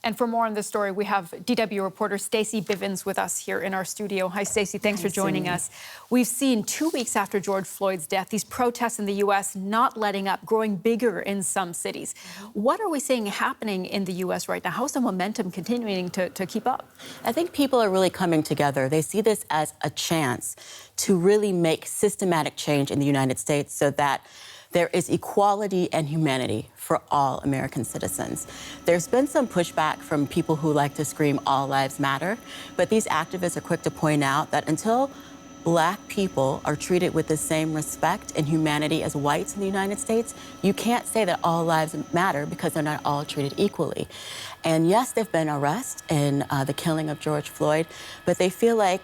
And for more on this story, we have DW reporter Stacey Bivens with us here in our studio. Hi, Stacey. Thanks for joining us. We've seen 2 weeks after George Floyd's death, these protests in the U.S. not letting up, growing bigger in some cities. What are we seeing happening in the U.S. right now? How's the momentum continuing to keep up? I think people are really coming together. They see this as a chance to really make systematic change in the United States so that there is equality and humanity for all American citizens. There's been some pushback from people who like to scream all lives matter, but these activists are quick to point out that until Black people are treated with the same respect and humanity as whites in the United States, you can't say that all lives matter because they're not all treated equally. And yes, there've been arrests in the killing of George Floyd, but they feel like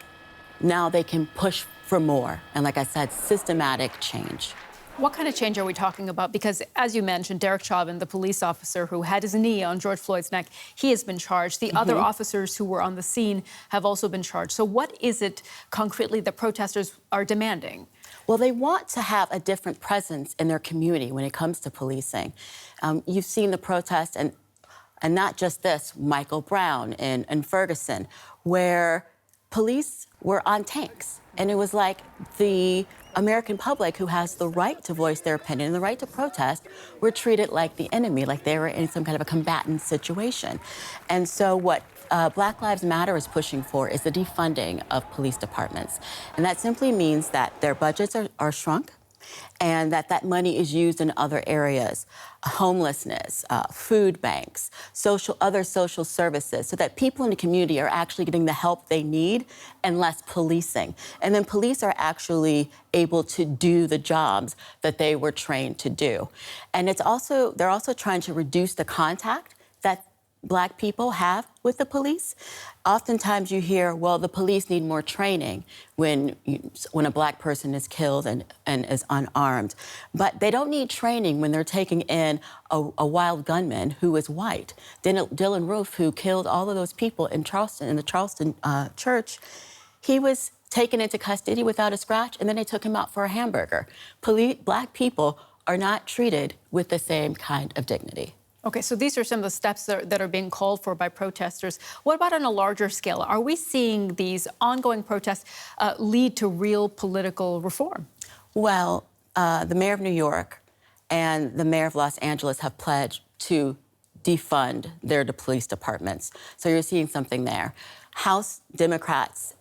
now they can push for more. And like I said, systematic change. What kind of change are we talking about? Because, as you mentioned, Derek Chauvin, the police officer who had his knee on George Floyd's neck, he has been charged. The other officers who were on the scene have also been charged. So what is it concretely that protesters are demanding? Well, they want to have a different presence in their community when it comes to policing. You've seen the protests, and not just this, Michael Brown in Ferguson, where police were on tanks. And it was like the American public, who has the right to voice their opinion and the right to protest, were treated like the enemy, like they were in some kind of a combatant situation. And so what Black Lives Matter is pushing for is the defunding of police departments. And that simply means that their budgets are shrunk, and that money is used in other areas, homelessness, food banks, other social services, so that people in the community are actually getting the help they need and less policing. And then police are actually able to do the jobs that they were trained to do. And they're also trying to reduce the contact that Black people have with the police. Oftentimes you hear, well, the police need more training when a Black person is killed and is unarmed. But they don't need training when they're taking in a wild gunman who is white. Dylan Roof, who killed all of those people in Charleston, in the Charleston church, he was taken into custody without a scratch, and then they took him out for a hamburger. Black people are not treated with the same kind of dignity. Okay, so these are some of the steps that are being called for by protesters. What about on a larger scale? Are we seeing these ongoing protests lead to real political reform? Well, the mayor of New York and the mayor of Los Angeles have pledged to defund their police departments. So you're seeing something there. House Democrats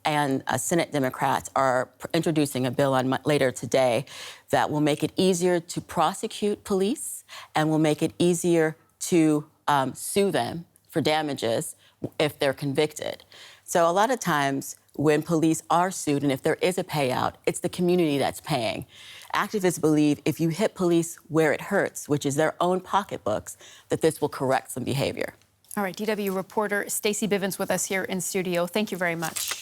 and Senate Democrats are introducing a bill later today that will make it easier to prosecute police and will make it easier to sue them for damages if they're convicted. So a lot of times when police are sued and if there is a payout, it's the community that's paying. Activists believe if you hit police where it hurts, which is their own pocketbooks, that this will correct some behavior. All right, DW reporter Stacey Bivens with us here in studio. Thank you very much.